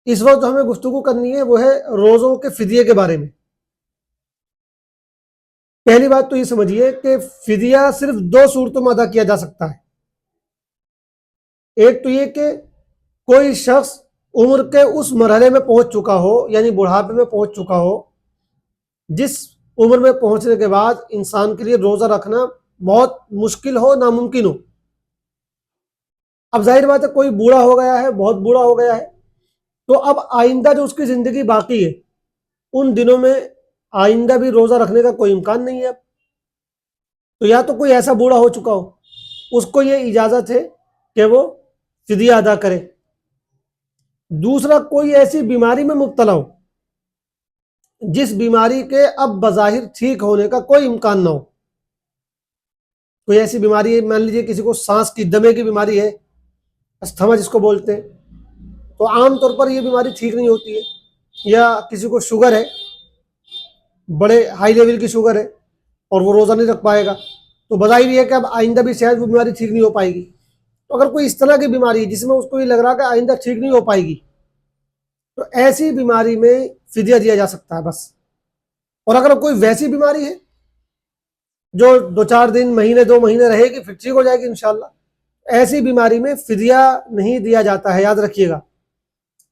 اس وقت ہمیں گفتگو کرنی ہے وہ ہے روزوں کے فدیے کے بارے میں۔ پہلی بات تو یہ سمجھیے کہ فدیہ صرف دو صورتوں میں ادا کیا جا سکتا ہے۔ ایک تو یہ کہ کوئی شخص عمر کے اس مرحلے میں پہنچ چکا ہو، یعنی بڑھاپے میں پہنچ چکا ہو، جس عمر میں پہنچنے کے بعد انسان کے لیے روزہ رکھنا بہت مشکل ہو، ناممکن ہو۔ اب ظاہر بات ہے کوئی بوڑھا ہو گیا ہے، بہت بوڑھا ہو گیا ہے، تو اب آئندہ جو اس کی زندگی باقی ہے ان دنوں میں آئندہ بھی روزہ رکھنے کا کوئی امکان نہیں ہے۔ تو یا تو کوئی ایسا بوڑھا ہو چکا ہو، اس کو یہ اجازت ہے کہ وہ فدیہ ادا کرے۔ دوسرا، کوئی ایسی بیماری میں مبتلا ہو جس بیماری کے اب بظاہر ٹھیک ہونے کا کوئی امکان نہ ہو۔ کوئی ایسی بیماری ہے، مان لیجیے کسی کو سانس کی دمے کی بیماری ہے، استھما جس کو بولتے ہیں، تو عام طور پر یہ بیماری ٹھیک نہیں ہوتی ہے۔ یا کسی کو شوگر ہے، بڑے ہائی لیول کی شوگر ہے اور وہ روزہ نہیں رکھ پائے گا، تو بظاہر یہ ہے کہ اب آئندہ بھی شاید وہ بیماری ٹھیک نہیں ہو پائے گی۔ تو اگر کوئی اس طرح کی بیماری ہے جس میں اس کو یہ لگ رہا کہ آئندہ ٹھیک نہیں ہو پائے گی، تو ایسی بیماری میں فدیہ دیا جا سکتا ہے بس۔ اور اگر کوئی ویسی بیماری ہے جو 2-4 دن، مہینے 2 مہینے رہے گی پھر ٹھیک ہو جائے گی انشاءاللہ، ایسی بیماری میں فدیہ نہیں دیا جاتا ہے، یاد رکھیے گا۔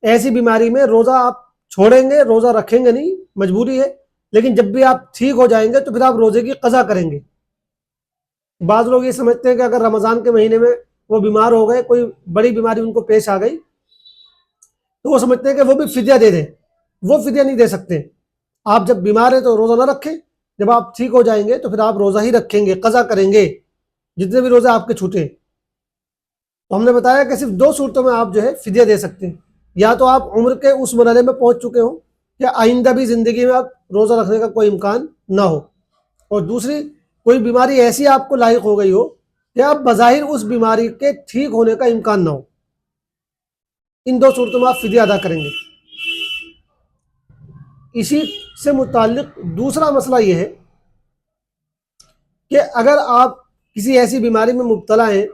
ایسی بیماری میں روزہ آپ چھوڑیں گے، روزہ رکھیں گے نہیں، مجبوری ہے، لیکن جب بھی آپ ٹھیک ہو جائیں گے تو پھر آپ روزے کی قضا کریں گے۔ بعض لوگ یہ سمجھتے ہیں کہ اگر رمضان کے مہینے میں وہ بیمار ہو گئے، کوئی بڑی بیماری ان کو پیش آ گئی، تو وہ سمجھتے ہیں کہ وہ بھی فدیہ دے دیں۔ وہ فدیہ نہیں دے سکتے۔ آپ جب بیمار ہیں تو روزہ نہ رکھیں، جب آپ ٹھیک ہو جائیں گے تو پھر آپ روزہ ہی رکھیں گے، قضا کریں گے جتنے بھی روزے آپ کے چھوٹے۔ تو ہم نے بتایا کہ صرف دو صورتوں میں آپ جو ہے فدیہ دے سکتے ہیں۔ یا تو آپ عمر کے اس مرحلے میں پہنچ چکے ہوں کہ آئندہ بھی زندگی میں آپ روزہ رکھنے کا کوئی امکان نہ ہو، اور دوسری کوئی بیماری ایسی آپ کو لاحق ہو گئی ہو کہ آپ بظاہر اس بیماری کے ٹھیک ہونے کا امکان نہ ہو۔ ان دو صورتوں میں آپ فدیہ ادا کریں گے۔ اسی سے متعلق دوسرا مسئلہ یہ ہے کہ اگر آپ کسی ایسی بیماری میں مبتلا ہیں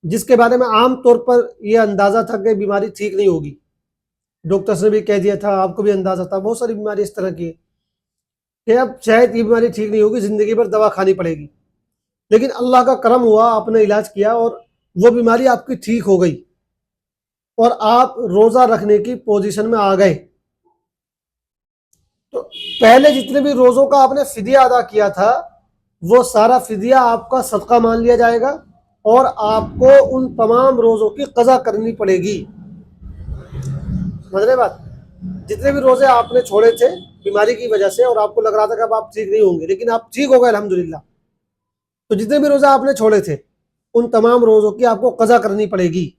جس کے بارے میں عام طور پر یہ اندازہ تھا کہ بیماری ٹھیک نہیں ہوگی، ڈاکٹرز نے بھی کہہ دیا تھا، آپ کو بھی اندازہ تھا، بہت ساری بیماری اس طرح کی ہے کہ اب شاید یہ بیماری ٹھیک نہیں ہوگی، زندگی بھر دوا کھانی پڑے گی، لیکن اللہ کا کرم ہوا، آپ نے علاج کیا اور وہ بیماری آپ کی ٹھیک ہو گئی اور آپ روزہ رکھنے کی پوزیشن میں آ گئے، تو پہلے جتنے بھی روزوں کا آپ نے فدیہ ادا کیا تھا وہ سارا فدیہ آپ کا صدقہ مان لیا جائے گا اور آپ کو ان تمام روزوں کی قضا کرنی پڑے گی۔ سمجھ رہے بات؟ جتنے بھی روزے آپ نے چھوڑے تھے بیماری کی وجہ سے اور آپ کو لگ رہا تھا کہ اب آپ ٹھیک نہیں ہوں گے، لیکن آپ ٹھیک ہو گئے الحمدللہ، تو جتنے بھی روزے آپ نے چھوڑے تھے ان تمام روزوں کی آپ کو قضا کرنی پڑے گی،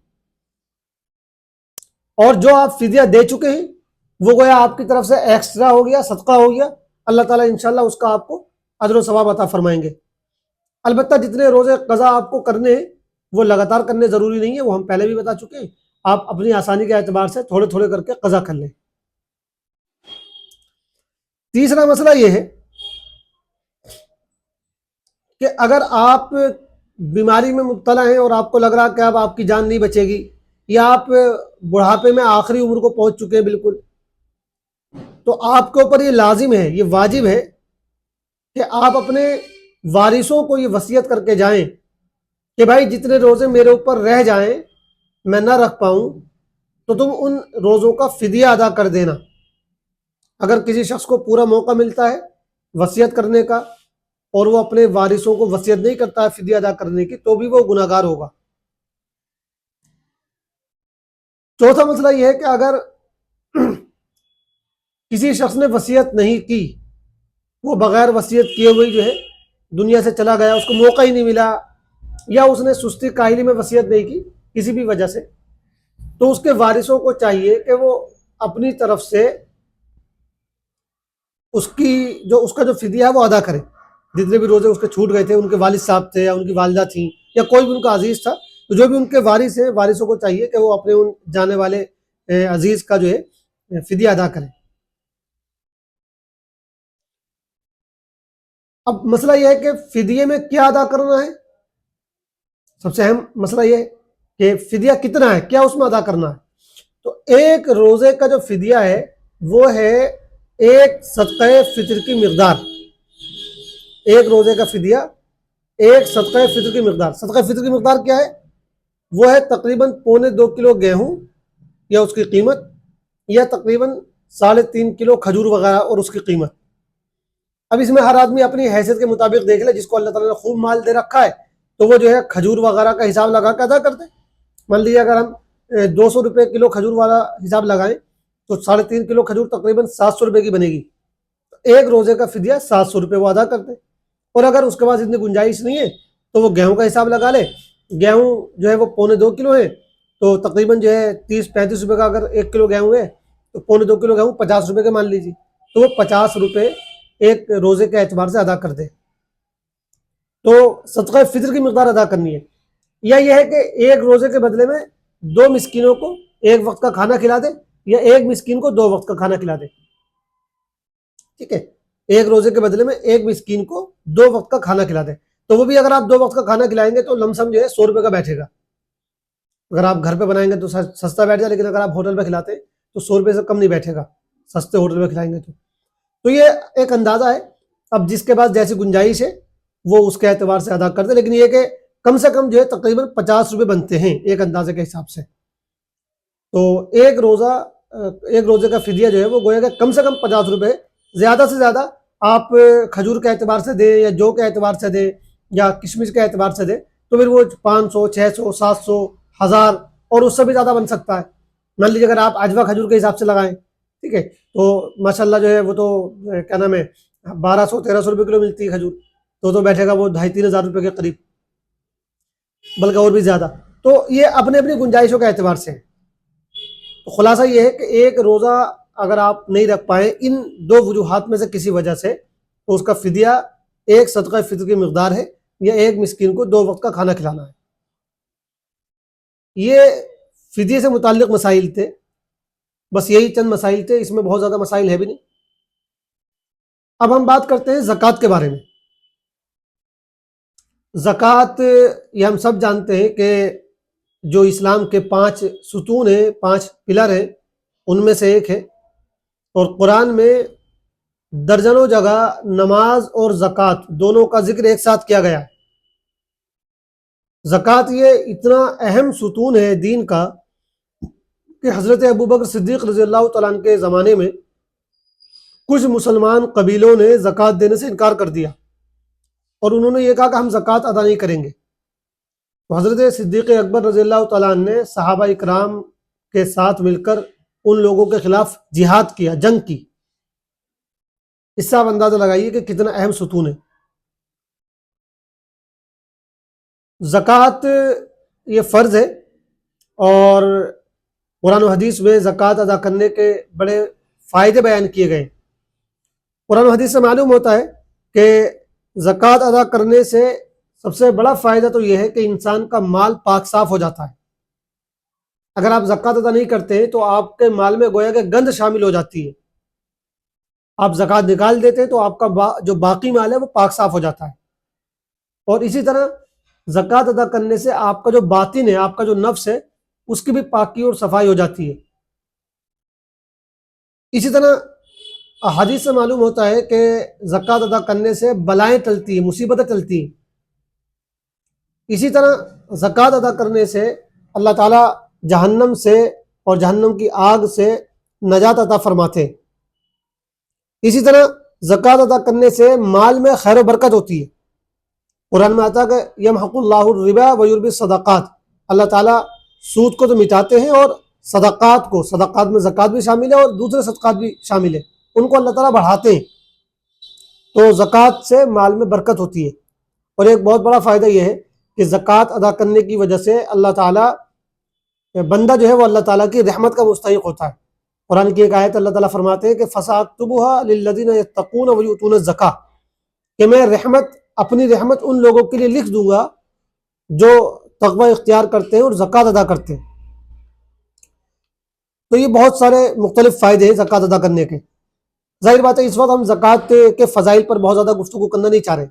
اور جو آپ فدیہ دے چکے ہیں وہ گویا آپ کی طرف سے ایکسٹرا ہو گیا، صدقہ ہو گیا، اللہ تعالیٰ انشاءاللہ اس کا آپ کو اجر و ثواب عطا فرمائیں گے۔ البتہ جتنے روزے قضا آپ کو کرنے ہیں وہ لگاتار کرنے ضروری نہیں ہے، وہ ہم پہلے بھی بتا چکے ہیں، آپ اپنی آسانی کے اعتبار سے تھوڑے تھوڑے کر کے قضا کر لیں۔ تیسرا مسئلہ یہ ہے کہ اگر آپ بیماری میں مبتلا ہیں اور آپ کو لگ رہا کہ اب آپ کی جان نہیں بچے گی، یا آپ بڑھاپے میں آخری عمر کو پہنچ چکے ہیں بالکل، تو آپ کے اوپر یہ لازم ہے، یہ واجب ہے کہ آپ اپنے وارثوں کو یہ وصیت کر کے جائیں کہ بھائی جتنے روزے میرے اوپر رہ جائیں، میں نہ رکھ پاؤں، تو تم ان روزوں کا فدیہ ادا کر دینا۔ اگر کسی شخص کو پورا موقع ملتا ہے وصیت کرنے کا اور وہ اپنے وارثوں کو وصیت نہیں کرتا ہے فدیہ ادا کرنے کی، تو بھی وہ گناہگار ہوگا۔ چوتھا مسئلہ یہ ہے کہ اگر کسی شخص نے وصیت نہیں کی، وہ بغیر وصیت کیے ہوئے جو ہے دنیا سے چلا گیا، اس کو موقع ہی نہیں ملا، یا اس نے سستی کاہلی میں وصیت نہیں کی کسی بھی وجہ سے، تو اس کے وارثوں کو چاہیے کہ وہ اپنی طرف سے اس کا جو فدیہ ہے وہ ادا کرے۔ جتنے بھی روزے اس کے چھوٹ گئے تھے، ان کے والد صاحب تھے یا ان کی والدہ تھیں یا کوئی بھی ان کا عزیز تھا، تو جو بھی ان کے وارث ہیں، وارثوں کو چاہیے کہ وہ اپنے ان جانے والے عزیز کا جو ہے فدیہ ادا کریں۔ اب مسئلہ یہ ہے کہ فدیے میں کیا ادا کرنا ہے۔ سب سے اہم مسئلہ یہ ہے کہ فدیہ کتنا ہے، کیا اس میں ادا کرنا ہے۔ تو ایک روزے کا جو فدیہ ہے وہ ہے ایک صدقہ فطر کی مقدار. ایک روزے کا فدیہ ایک صدقہ فطر کی مقدار. صدقہ فطر کی مقدار کیا ہے؟ وہ ہے تقریباً 2.25 کلو گیہوں یا اس کی قیمت، یا تقریباً 3.5 کلو کھجور وغیرہ اور اس کی قیمت. اب اس میں ہر آدمی اپنی حیثیت کے مطابق دیکھ لے. جس کو اللہ تعالیٰ نے خوب مال دے رکھا ہے تو وہ جو ہے کھجور وغیرہ کا حساب لگا کے ادا کرتے. مان لیجیے اگر ہم 200 روپے کلو کھجور والا حساب لگائیں تو 3.5 کلو کھجور تقریباً 700 روپے کی بنے گی. ایک روزے کا فدیہ 700 روپے وہ ادا کرتے. اور اگر اس کے بعد اتنی گنجائش نہیں ہے تو وہ گیہوں کا حساب لگا لے. گیہوں جو ہے وہ 2.25 کلو ہے تو تقریباً جو ہے 30-35 روپے کا اگر 1 کلو گیہوں ہے تو 2.25 کلو گیہوں 50 روپے کے مان لیجیے، تو وہ 50 روپے ایک روزے کے اعتبار سے ادا کر دے. تو صدقہ فطر کی مقدار ادا کرنی ہے. یا یہ ہے کہ ایک روزے کے بدلے میں 2 مسکینوں کو ایک وقت کا کھانا کھلا دے، یا ایک مسکین کو 2 وقت کا کھانا کھلا دے. ٹھیک ہے، ایک روزے کے بدلے میں ایک مسکین کو 2 وقت کا کھانا کھلا دے. تو وہ بھی اگر آپ 2 وقت کا کھانا کھلائیں گے تو لم سم جو ہے 100 روپے کا بیٹھے گا. اگر آپ گھر پہ بنائیں گے تو سستا بیٹھ جائے، لیکن اگر آپ ہوٹل پہ کھلاتے ہیں تو 100 روپے سے کم نہیں بیٹھے گا سستے ہوٹل پہ کھلائیں گے تو یہ ایک اندازہ ہے. اب جس کے پاس جیسی گنجائش ہے وہ اس کے اعتبار سے ادا کرتے، لیکن یہ کہ کم سے کم جو ہے تقریباً 50 روپے بنتے ہیں ایک اندازے کے حساب سے. تو ایک روزے کا فدیہ جو ہے وہ گویا کہ کم سے کم 50 روپے، زیادہ سے زیادہ آپ کھجور کے اعتبار سے دیں یا جو کے اعتبار سے دیں یا کشمش کے اعتبار سے دیں تو پھر وہ 500 600 700 1000 اور اس سے بھی زیادہ بن سکتا ہے. مان لیجیے اگر آپ اجوا کھجور کے حساب سے لگائیں، ٹھیک ہے، تو ماشاءاللہ جو ہے وہ تو کیا نام ہے 1200-1300 روپے کلو ملتی ہے کھجور، تو بیٹھے گا وہ 2500-3000 روپے کے قریب، بلکہ اور بھی زیادہ. تو یہ اپنے اپنی گنجائشوں کے اعتبار سے ہے. تو خلاصہ یہ ہے کہ ایک روزہ اگر آپ نہیں رکھ پائیں ان 2 وجوہات میں سے کسی وجہ سے تو اس کا فدیہ ایک صدقہ فطر کی مقدار ہے یا ایک مسکین کو 2 وقت کا کھانا کھلانا ہے. یہ فدیے سے متعلق مسائل تھے، بس یہی چند مسائل تھے، اس میں بہت زیادہ مسائل ہے بھی نہیں. اب ہم بات کرتے ہیں زکوٰۃ کے بارے میں. زکوٰۃ یہ ہم سب جانتے ہیں کہ جو اسلام کے 5 ستون ہیں، 5 پلر ہیں، ان میں سے ایک ہے. اور قرآن میں درجنوں جگہ نماز اور زکوٰۃ دونوں کا ذکر ایک ساتھ کیا گیا ہے. زکوٰۃ یہ اتنا اہم ستون ہے دین کا کہ حضرت ابوبکر صدیق رضی اللہ تعالیٰ عنہ کے زمانے میں کچھ مسلمان قبیلوں نے زکوٰۃ دینے سے انکار کر دیا اور انہوں نے یہ کہا کہ ہم زکوٰۃ ادا نہیں کریں گے. تو حضرت صدیق اکبر رضی اللہ تعالیٰ عنہ نے صحابہ اکرام کے ساتھ مل کر ان لوگوں کے خلاف جہاد کیا، جنگ کی. اس سے آپ اندازہ لگائیے کہ کتنا اہم ستون ہے. زکوٰۃ یہ فرض ہے اور قرآن و حدیث میں زکوٰۃ ادا کرنے کے بڑے فائدے بیان کیے گئے. قرآن و حدیث سے معلوم ہوتا ہے کہ زکوٰۃ ادا کرنے سے سب سے بڑا فائدہ تو یہ ہے کہ انسان کا مال پاک صاف ہو جاتا ہے. اگر آپ زکوٰۃ ادا نہیں کرتے تو آپ کے مال میں گویا کہ گند شامل ہو جاتی ہے. آپ زکوٰۃ نکال دیتے تو آپ کا جو باقی مال ہے وہ پاک صاف ہو جاتا ہے. اور اسی طرح زکوٰۃ ادا کرنے سے آپ کا جو باطن ہے، آپ کا جو نفس ہے، اس کی بھی پاکی اور صفائی ہو جاتی ہے. اسی طرح حدیث سے معلوم ہوتا ہے کہ زکوٰۃ ادا کرنے سے بلائیں ٹلتی ہیں، مصیبتیں ٹلتی ہیں. اسی طرح زکوٰۃ ادا کرنے سے اللہ تعالیٰ جہنم سے اور جہنم کی آگ سے نجات عطا فرماتے ہیں. اسی طرح زکوٰۃ ادا کرنے سے مال میں خیر و برکت ہوتی ہے. قرآن میں آتا ہے کہ یمحق اللہ الربا ویربی الصدقات، اللہ تعالیٰ سود کو تو مٹاتے ہیں اور صدقات کو، صدقات میں زکوٰۃ بھی شامل ہے اور دوسرے صدقات بھی شامل ہے، ان کو اللہ تعالیٰ بڑھاتے ہیں. تو زکوٰۃ سے مال میں برکت ہوتی ہے. اور ایک بہت بڑا فائدہ یہ ہے کہ زکوٰۃ ادا کرنے کی وجہ سے اللہ تعالیٰ بندہ جو ہے وہ اللہ تعالیٰ کی رحمت کا مستحق ہوتا ہے. قرآن کی ایک آیت اللہ تعالیٰ فرماتے ہیں کہ فَسَأَكْتُبُهَا لِلَّذِينَ يَتَّقُونَ وَيُؤْتُونَ الزَّكَاةَ، کہ میں اپنی رحمت ان لوگوں کے لیے لکھ دوں گا جو تقوی اختیار کرتے ہیں اور زکوٰۃ ادا کرتے ہیں. تو یہ بہت سارے مختلف فائدے ہیں زکوٰۃ ادا کرنے کے. ظاہر بات ہے اس وقت ہم زکوٰۃ کے فضائل پر بہت زیادہ گفتگو کرنا نہیں چاہ رہے،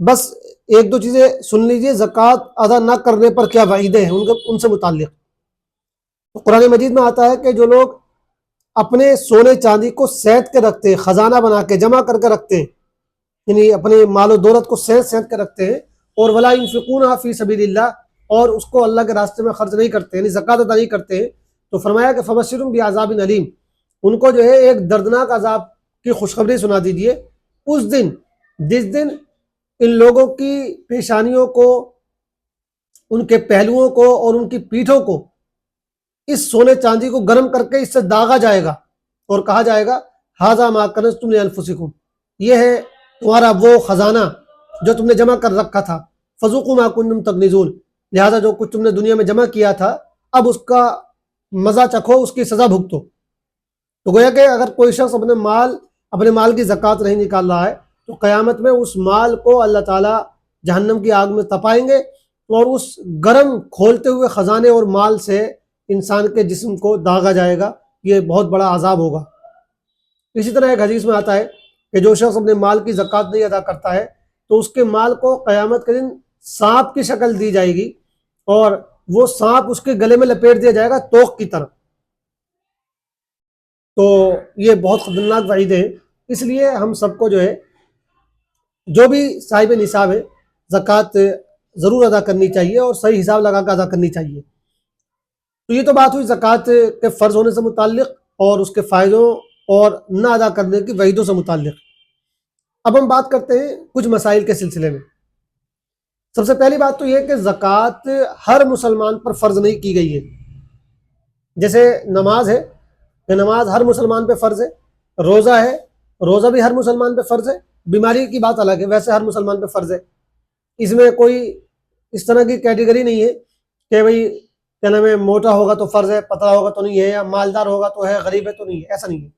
بس 1-2 چیزیں سن لیجئے زکوٰۃ ادا نہ کرنے پر کیا وعیدیں ہیں ان سے متعلق. تو قرآن مجید میں آتا ہے کہ جو لوگ اپنے سونے چاندی کو سینت کے رکھتے ہیں، خزانہ بنا کے جمع کر کے رکھتے ہیں، یعنی اپنے مال و دولت کو سینت سینت کے رکھتے ہیں، اور ولا ينفقونها فی سبیل اللہ، اور اس کو اللہ کے راستے میں خرچ نہیں کرتے، یعنی زکوٰۃ ادا نہیں کرتے ہیں، تو فرمایا کہ فبشرهم بعذاب علیم، ان کو جو ہے ایک دردناک عذاب کی خوشخبری سنا دیجیے اس دن جس دن ان لوگوں کی پیشانیوں کو، ان کے پہلوؤں کو اور ان کی پیٹھوں کو اس سونے چاندی کو گرم کر کے اس سے داغا جائے گا اور کہا جائے گا ھذا ما کنزتم لانفسکم، یہ ہے تمہارا وہ خزانہ جو تم نے جمع کر رکھا تھا، فذوقوا ما کنتم تکنزون، لہذا جو کچھ تم نے دنیا میں جمع کیا تھا اب اس کا مزہ چکھو، اس کی سزا بھگتو۔ تو گویا کہ اگر کوئی شخص اپنے مال کی زکوٰۃ نہیں نکال رہا ہے تو قیامت میں اس مال کو اللہ تعالیٰ جہنم کی آگ میں تپائیں گے، اور اس گرم کھولتے ہوئے خزانے اور مال سے انسان کے جسم کو داغا جائے گا، یہ بہت بڑا عذاب ہوگا۔ اسی طرح ایک حدیث میں آتا ہے کہ جو شخص اپنے مال کی زکوٰۃ نہیں ادا کرتا ہے تو اس کے مال کو قیامت کے دن سانپ کی شکل دی جائے گی، اور وہ سانپ اس کے گلے میں لپیٹ دیا جائے گا توق کی طرح۔ تو یہ بہت خطرناک وعید ہے، اس لیے ہم سب کو جو ہے جو بھی صاحب نصاب ہے زکوٰۃ ضرور ادا کرنی چاہیے اور صحیح حساب لگا کر ادا کرنی چاہیے۔ تو یہ تو بات ہوئی زکوٰۃ کے فرض ہونے سے متعلق اور اس کے فائدوں اور نہ ادا کرنے کی وعیدوں سے متعلق۔ اب ہم بات کرتے ہیں کچھ مسائل کے سلسلے میں۔ سب سے پہلی بات تو یہ کہ زکوٰۃ ہر مسلمان پر فرض نہیں کی گئی ہے۔ جیسے نماز ہے کہ نماز ہر مسلمان پہ فرض ہے، روزہ ہے، روزہ بھی ہر مسلمان پہ فرض ہے، بیماری کی بات الگ ہے، ویسے ہر مسلمان پہ فرض ہے۔ اس میں کوئی اس طرح کی کیٹیگری نہیں ہے کہ بھئی کیا نام ہے موٹا ہوگا تو فرض ہے، پتلا ہوگا تو نہیں ہے، یا مالدار ہوگا تو ہے، غریب ہے تو نہیں ہے، ایسا نہیں ہے،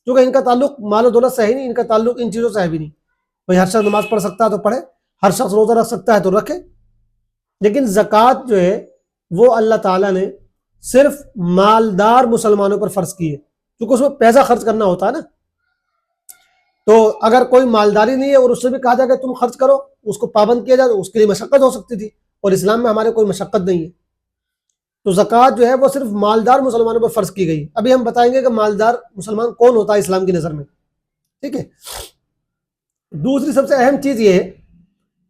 کیونکہ ان کا تعلق مال و دولت سے ہے نہیں، ان کا تعلق ان چیزوں سے ہے بھی نہیں۔ بھئی ہر شخص نماز پڑھ سکتا ہے تو پڑھے، ہر شخص روزہ رکھ سکتا ہے تو رکھے، لیکن زکوٰۃ جو ہے وہ اللہ تعالیٰ نے صرف مالدار مسلمانوں پر فرض کی ہے، کیونکہ اس میں پیسہ خرچ کرنا ہوتا ہے نا۔ تو اگر کوئی مالداری نہیں ہے اور اس سے بھی کہا جائے کہ تم خرچ کرو، اس کو پابند کیا جائے تو اس کے لیے مشقت ہو سکتی تھی، اور اسلام میں ہمارے کوئی مشقت نہیں ہے۔ تو زکوٰۃ جو ہے وہ صرف مالدار مسلمانوں پر فرض کی گئی۔ ابھی ہم بتائیں گے کہ مالدار مسلمان کون ہوتا ہے اسلام کی نظر میں، ٹھیک ہے۔ دوسری سب سے اہم چیز یہ ہے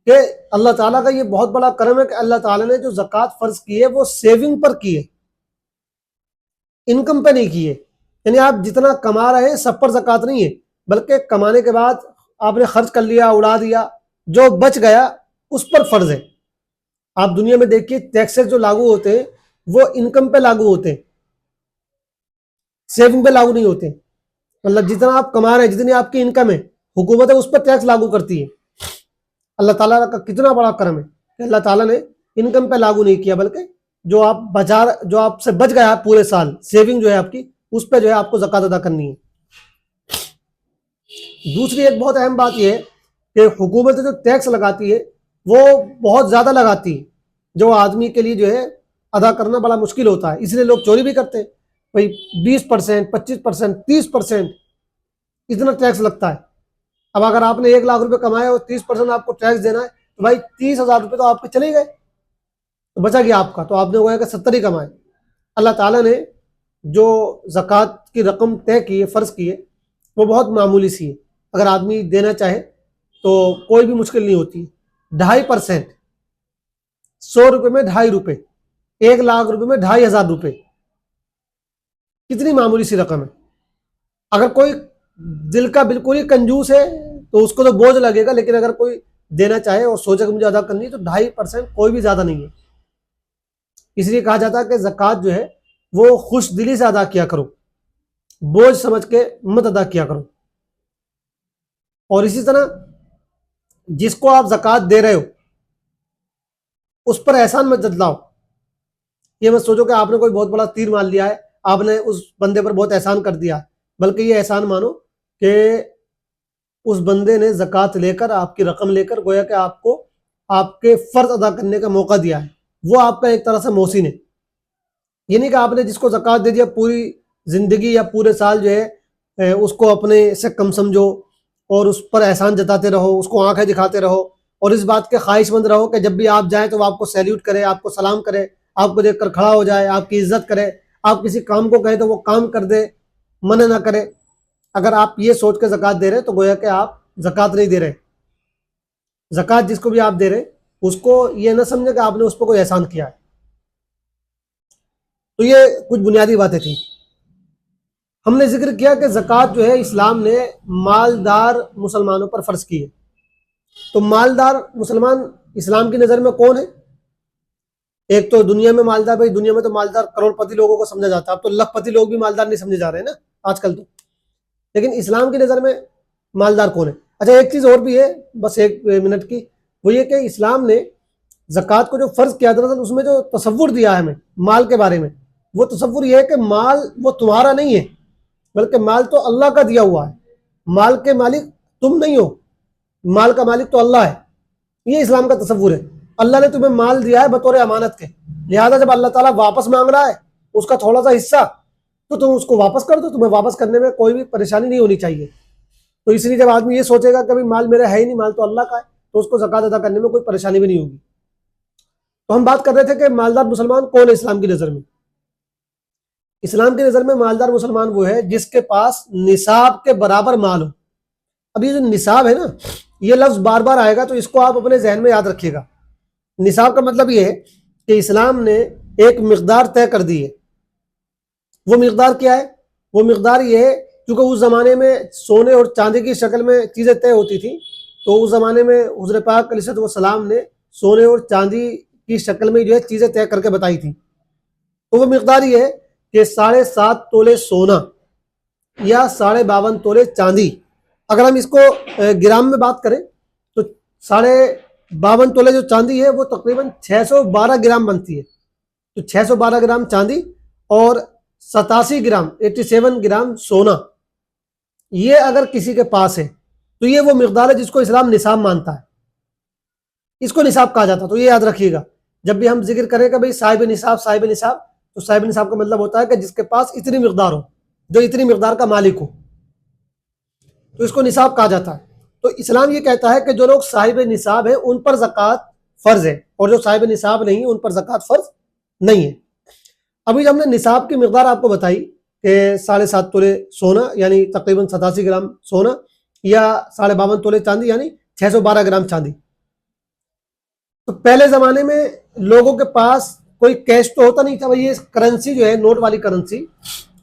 کہ اللہ تعالیٰ کا یہ بہت بڑا کرم ہے کہ اللہ تعالیٰ نے جو زکوٰۃ فرض کی ہے وہ سیونگ پر کی ہے، انکم پہ نہیں کی ہے۔ یعنی آپ جتنا کما رہے ہیں سب پر زکوٰۃ نہیں ہے، بلکہ کمانے کے بعد آپ نے خرچ کر لیا، اڑا دیا، جو بچ گیا اس پر فرض ہے۔ آپ دنیا میں دیکھیے ٹیکسز جو لاگو ہوتے ہیں وہ انکم پہ لاگو ہوتے ہیں، سیونگ پہ لاگو نہیں ہوتے۔ مطلب جتنا آپ کما رہے ہیں، جتنی آپ کی انکم ہے، حکومت اس پر ٹیکس لاگو کرتی ہے۔ اللہ تعالیٰ کا کتنا بڑا کرم ہے کہ اللہ تعالیٰ نے انکم پہ لاگو نہیں کیا، بلکہ جو آپ سے بچ گیا پورے سال، سیونگ جو ہے آپ کی، اس پہ جو ہے آپ کو زکوٰۃ ادا کرنی ہے۔ دوسری ایک بہت اہم بات یہ ہے کہ حکومت جو ٹیکس لگاتی ہے وہ بہت زیادہ لگاتی ہے، جو آدمی کے لیے جو ہے ادا کرنا بڑا مشکل ہوتا ہے، اس لیے لوگ چوری بھی کرتے ہیں۔ بھائی 20%، 25%، 30% اتنا ٹیکس لگتا ہے۔ اب اگر آپ نے 1,00,000 روپے کمائے اور 30% آپ کو ٹیکس دینا ہے تو بھائی 30,000 روپے تو آپ کے چلے گئے، تو بچا گیا آپ کا، تو آپ نے وہ ہے کہ 70 ہی کمائے۔ اللہ تعالیٰ نے جو زکوٰۃ کی رقم طے کی ہے، فرض کی ہے، وہ بہت معمولی سی ہے۔ اگر آدمی دینا چاہے تو کوئی بھی مشکل نہیں ہوتی۔ 2.5%، 100 روپے میں 2.5 روپے، 1,00,000 روپے میں 2,500 روپے، کتنی معمولی سی رقم ہے۔ اگر کوئی دل کا بالکل ہی کنجوس ہے تو اس کو تو بوجھ لگے گا، لیکن اگر کوئی دینا چاہے اور سوچے کہ مجھے ادا کرنی ہے تو 2.5% کوئی بھی زیادہ نہیں ہے۔ اس لیے کہا جاتا ہے کہ زکوٰۃ جو ہے وہ خوش دلی سے ادا کیا کرو، بوجھ سمجھ کے مت ادا کیا کرو۔ اور اسی طرح جس کو آپ زکوٰۃ دے رہے ہو اس پر احسان مت جتلاؤ۔ یہ مت سوچو کہ آپ نے کوئی بہت بڑا تیر مار لیا ہے، آپ نے اس بندے پر بہت احسان کر دیا، بلکہ یہ احسان مانو کہ اس بندے نے زکوٰۃ لے کر، آپ کی رقم لے کر، گویا کہ آپ کو آپ کے فرض ادا کرنے کا موقع دیا ہے، وہ آپ کا ایک طرح سے محسن ہے۔ یہ نہیں کہ آپ نے جس کو زکوٰۃ دے دیا پوری زندگی یا پورے سال جو ہے اس کو اپنے سے کم سمجھو اور اس پر احسان جتاتے رہو، اس کو آنکھیں دکھاتے رہو، اور اس بات کے خواہش مند رہو کہ جب بھی آپ جائیں تو وہ آپ کو سیلیوٹ کرے، آپ کو سلام کرے، آپ کو دیکھ کر کھڑا ہو جائے، آپ کی عزت کرے، آپ کسی کام کو کہیں تو وہ کام کر دے، منع نہ کرے. اگر آپ یہ سوچ کے زکوٰۃ دے رہے تو گویا کہ آپ زکوٰۃ نہیں دے رہے. زکوٰۃ جس کو بھی آپ دے رہے اس کو یہ نہ سمجھے کہ آپ نے اس پہ کوئی احسان کیا ہے. تو یہ کچھ بنیادی باتیں تھیں. ہم نے ذکر کیا کہ زکوٰۃ جو ہے اسلام نے مالدار مسلمانوں پر فرض کی ہے. تو مالدار مسلمان اسلام کی نظر میں کون ہے؟ ایک تو دنیا میں مالدار، بھائی دنیا میں تو مالدار کروڑ پتی لوگوں کو سمجھا جاتا ہے. اب تو لاکھ پتی لوگ بھی مالدار نہیں سمجھے جا رہے ہیں نا آج کل تو. لیکن اسلام کی نظر میں مالدار کون ہے؟ اچھا ایک چیز اور بھی ہے بس 1 منٹ کی، وہ یہ کہ اسلام نے زکوٰۃ کو جو فرض کیا دراصل اس میں جو تصور دیا ہے ہمیں مال کے بارے میں، وہ تصور یہ ہے کہ مال وہ تمہارا نہیں ہے، بلکہ مال تو اللہ کا دیا ہوا ہے. مال کے مالک تم نہیں ہو، مال کا مالک تو اللہ ہے. یہ اسلام کا تصور ہے. اللہ نے تمہیں مال دیا ہے بطور امانت کے، لہذا جب اللہ تعالیٰ واپس مانگ رہا ہے اس کا تھوڑا سا حصہ، تو تم اس کو واپس کر دو. تمہیں واپس کرنے میں کوئی بھی پریشانی نہیں ہونی چاہیے. تو اس لیے جب آدمی یہ سوچے گا کہ مال میرا ہے ہی نہیں، مال تو اللہ کا ہے، تو اس کو زکوٰۃ ادا کرنے میں کوئی پریشانی بھی نہیں ہوگی. تو ہم بات کر رہے تھے کہ مالدار مسلمان کون ہے اسلام کی نظر میں. اسلام کی نظر میں مالدار مسلمان وہ ہے جس کے پاس نصاب کے برابر مال ہو. اب یہ جو نصاب ہے نا، یہ لفظ بار بار آئے گا تو اس کو آپ اپنے ذہن میں یاد رکھیے گا. نصاب کا مطلب یہ ہے کہ اسلام نے ایک مقدار طے کر دی ہے. وہ مقدار کیا ہے؟ وہ مقدار یہ ہے کیونکہ اس زمانے میں سونے اور چاندی کی شکل میں چیزیں طے ہوتی تھیں، تو اس زمانے میں حضور پاک علیہ السلام نے سونے اور چاندی کی شکل میں جو ہے چیزیں طے کر کے بتائی تھیں. تو وہ مقدار یہ ہے کہ 7.5 تولے سونا یا 52.5 تولے چاندی. اگر ہم اس کو گرام میں بات کریں تو 52.5 تولے جو چاندی ہے وہ تقریباً 612 گرام بنتی ہے. تو 612 گرام چاندی اور 87 گرام 87 گرام سونا، یہ اگر کسی کے پاس ہے تو یہ وہ مقدار ہے جس کو اسلام نصاب مانتا ہے. اس کو نصاب کہا جاتا ہے. تو یہ یاد رکھیے گا جب بھی ہم ذکر کریں کہ بھئی صاحب نصاب، صاحب نصاب، تو صاحب نصاب کا مطلب ہوتا ہے کہ جس کے پاس اتنی مقدار ہو، جو اتنی مقدار کا مالک ہو، تو اس کو نصاب کہا جاتا ہے. تو اسلام یہ کہتا ہے کہ جو لوگ صاحب نصاب ہیں ان پر زکوٰۃ فرض ہے، اور جو صاحب نصاب نہیں ان پر زکوٰۃ فرض نہیں ہے. ابھی جب ہم نے نصاب کی مقدار آپ کو بتائی کہ 7.5 تولے سونا یعنی تقریباً 87 گرام سونا یا 52.5 تولے چاندی یعنی 612 گرام چاندی. تو پہلے زمانے میں لوگوں کے پاس کوئی کیش تو ہوتا نہیں تھا. یہ کرنسی جو ہے نوٹ والی کرنسی،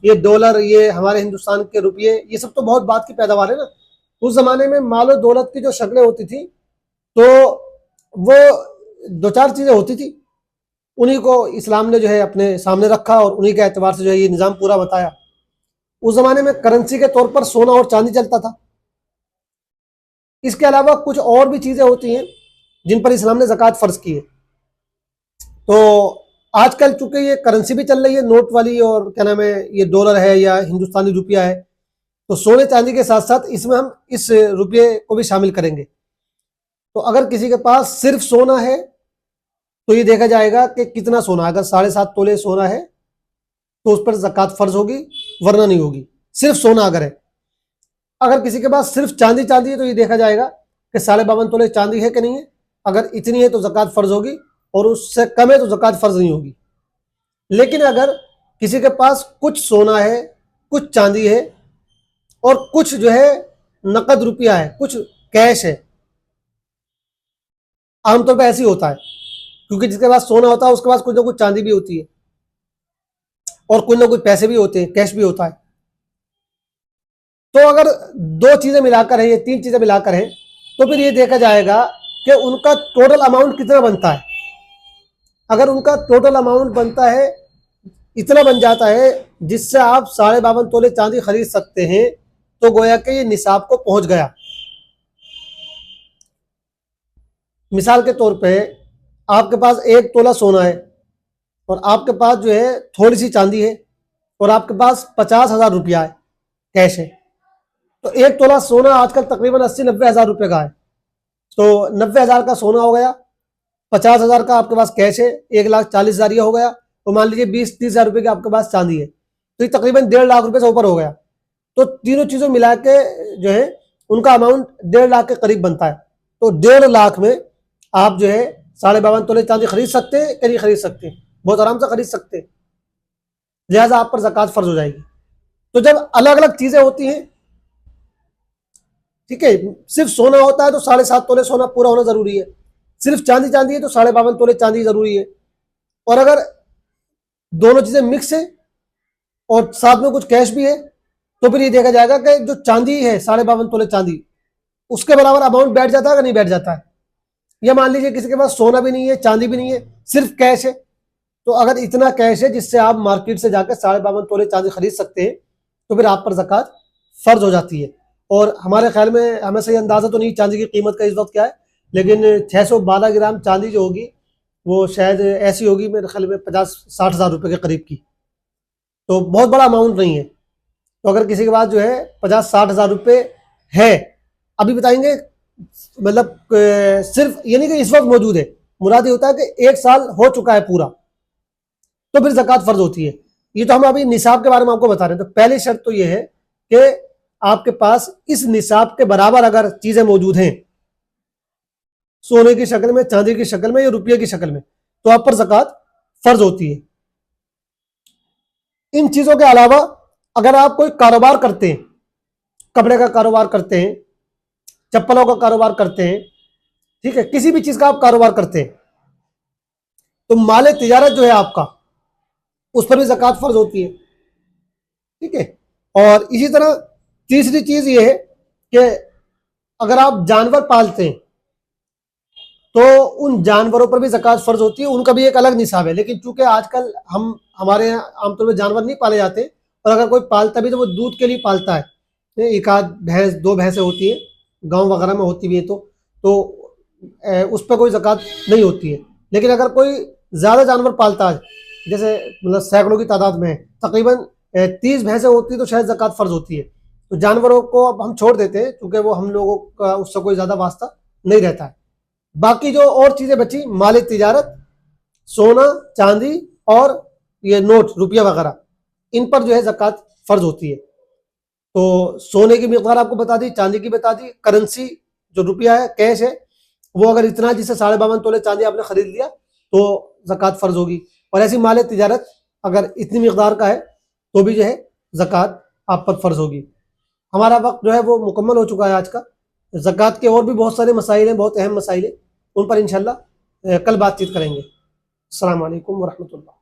یہ ڈالر، یہ ہمارے ہندوستان کے روپیے، یہ سب تو بہت بات کی پیداوار ہے نا. اس زمانے میں مال و دولت کی جو شکلیں ہوتی تھی تو وہ 2-4 چیزیں ہوتی تھی، انہی کو اسلام نے جو ہے اپنے سامنے رکھا اور انہی کے اعتبار سے جو ہے یہ نظام پورا بتایا. اس زمانے میں کرنسی کے طور پر سونا اور چاندی چلتا تھا. اس کے علاوہ کچھ اور بھی چیزیں ہوتی ہیں جن پر اسلام نے زکوٰۃ فرض کی ہے. تو آج کل چونکہ یہ کرنسی بھی چل رہی ہے نوٹ والی، اور کیا نام ہے یہ ڈالر ہے یا ہندوستانی روپیہ ہے، تو سونے چاندی کے ساتھ ساتھ اس میں ہم اس روپیے کو بھی شامل کریں گے. تو اگر کسی کے پاس صرف سونا ہے تو یہ دیکھا جائے گا کہ کتنا سونا. اگر 7.5 تولے سونا ہے تو اس پر زکوٰۃ فرض ہوگی، ورنہ نہیں ہوگی. صرف سونا اگر ہے. اگر کسی کے پاس صرف چاندی ہے تو یہ دیکھا جائے گا کہ 52.5 تولے چاندی ہے کہ نہیں ہے. اگر اتنی ہے تو زکوٰۃ فرض ہوگی، اور اس سے کم ہے تو زکوٰۃ فرض نہیں ہوگی. لیکن اگر کسی کے پاس کچھ سونا ہے، کچھ چاندی ہے، اور کچھ جو ہے نقد روپیہ ہے، کچھ کیش ہے، عام طور پہ ایسے ہی ہوتا ہے کیونکہ جس کے پاس سونا ہوتا ہے اس کے پاس کچھ نہ کچھ چاندی بھی ہوتی ہے، اور کچھ نہ کچھ پیسے بھی ہوتے ہیں، کیش بھی ہوتا ہے. تو اگر 2 چیزیں ملا کر ہیں یا 3 چیزیں ملا کر ہیں تو پھر یہ دیکھا جائے گا کہ ان کا ٹوٹل اماؤنٹ کتنا بنتا ہے. اگر ان کا ٹوٹل اماؤنٹ بنتا ہے، اتنا بن جاتا ہے جس سے آپ 52.5 تولے چاندی خرید سکتے ہیں، تو گویا کہ یہ نصاب کو پہنچ گیا. مثال کے طور پہ آپ کے پاس 1 تولہ سونا ہے اور آپ کے پاس جو ہے تھوڑی سی چاندی ہے، اور آپ کے پاس 50,000 روپیہ ہے، کیش ہے. تو 1 تولہ سونا آج کل تقریباً 80-90 ہزار روپے کا ہے. تو 90,000 کا سونا ہو گیا، 50,000 کا آپ کے پاس کیش ہے، 1,40,000 یہ ہو گیا، تو مان لیجیے 20-30 ہزار روپے کی آپ کے پاس چاندی ہے، تو یہ تقریباً 1.5 لاکھ روپے سے اوپر ہو گیا. تو تینوں چیزوں ملا کے جو ہے ان کا اماؤنٹ 1.5 لاکھ کے قریب بنتا ہے. تو 1.5 لاکھ میں آپ جو ہے 52.5 تولے چاندی خرید سکتے ہیں کہ نہیں خرید سکتے؟ بہت آرام سے خرید سکتے ہیں. لہٰذا آپ پر زکوٰۃ فرض ہو جائے گی۔ تو جب الگ الگ چیزیں ہوتی ہیں، ٹھیک ہے، صرف سونا ہوتا ہے تو 7.5 تولے سونا پورا ہونا ضروری ہے، صرف چاندی ہے تو 52.5 تولے چاندی ضروری ہے، اور اگر دونوں چیزیں مکس ہیں اور ساتھ میں کچھ کیش بھی ہے تو پھر یہ دیکھا جائے گا کہ جو چاندی ہے 52.5 تولے چاندی، اس کے برابر اماؤنٹ بیٹھ جاتا ہے کہ نہیں بیٹھ جاتا ہے۔ یا مان لیجیے کسی کے پاس سونا بھی نہیں ہے، چاندی بھی نہیں ہے، صرف کیش ہے، تو اگر اتنا کیش ہے جس سے آپ مارکیٹ سے جا کے 52.5 تولے چاندی خرید سکتے ہیں تو پھر آپ پر زکوٰۃ فرض ہو جاتی ہے۔ اور ہمارے خیال میں، ہمیں صحیح اندازہ تو نہیں چاندی کی قیمت کا اس وقت کیا ہے، لیکن 612 گرام چاندی جو ہوگی وہ شاید ایسی ہوگی میرے خیال میں 50-60 ہزار روپے کے قریب کی، تو بہت بڑا اماؤنٹ نہیں ہے۔ تو اگر کسی کے پاس جو ہے 50-60 ہزار روپے ہے، ابھی بتائیں گے، مطلب صرف یہ نہیں کہ اس وقت موجود ہے، مراد یہ ہوتا ہے کہ 1 سال ہو چکا ہے پورا، تو پھر زکوٰۃ فرض ہوتی ہے۔ یہ تو ہم ابھی نصاب کے بارے میں آپ کو بتا رہے ہیں۔ تو پہلی شرط تو یہ ہے کہ آپ کے پاس اس نصاب کے برابر اگر چیزیں موجود ہیں، سونے کی شکل میں، چاندی کی شکل میں یا روپیے کی شکل میں، تو آپ پر زکوٰۃ فرض ہوتی ہے۔ ان چیزوں کے علاوہ اگر آپ کوئی کاروبار کرتے ہیں، کپڑے کا کاروبار کرتے ہیں، چپلوں کا کاروبار کرتے ہیں، ٹھیک ہے، کسی بھی چیز کا آپ کاروبار کرتے ہیں، تو مال تجارت جو ہے آپ کا، اس پر بھی زکوٰۃ فرض ہوتی ہے، ٹھیک ہے۔ اور اسی طرح تیسری چیز یہ ہے کہ اگر آپ جانور پالتے ہیں تو ان جانوروں پر بھی زکوٰۃ فرض ہوتی ہے، ان کا بھی ایک الگ نصاب ہے، لیکن چونکہ آج کل ہمارے یہاں عام طور پہ جانور نہیں پالے جاتے، اور اگر کوئی پالتا بھی تو وہ دودھ کے لیے پالتا ہے، ایک آدھ بھینس 2 بھینسیں ہوتی ہیں، گاؤں وغیرہ میں ہوتی بھی ہے، تو اس پہ کوئی زکوٰۃ نہیں ہوتی ہے۔ لیکن اگر کوئی زیادہ جانور پالتا ہے، جیسے مطلب سینکڑوں کی تعداد میں تقریباً 30 بھینسیں ہوتی ہیں، تو شاید زکوٰۃ فرض ہوتی ہے۔ تو جانوروں کو اب ہم چھوڑ دیتے ہیں کیونکہ وہ ہم لوگوں کا اس سے کوئی زیادہ واسطہ نہیں رہتا ہے۔ باقی جو اور چیزیں بچی، مال تجارت، سونا، چاندی اور یہ نوٹ، روپیہ وغیرہ، ان پر جو ہے زکوٰۃ فرض ہوتی ہے۔ تو سونے کی مقدار آپ کو بتا دی، چاندی کی بتا دی، کرنسی جو روپیہ ہے، کیش ہے، وہ اگر اتنا جسے 52.5 تولے چاندی آپ نے خرید لیا تو زکوٰۃ فرض ہوگی، اور ایسی مال تجارت اگر اتنی مقدار کا ہے تو بھی جو ہے زکوٰۃ آپ پر فرض ہوگی۔ ہمارا وقت جو ہے وہ مکمل ہو چکا ہے آج کا۔ زکوٰۃ کے اور بھی بہت سارے مسائل ہیں، بہت اہم مسائل ہیں، ان پر انشاءاللہ کل بات چیت کریں گے۔ السلام علیکم ورحمۃ اللہ۔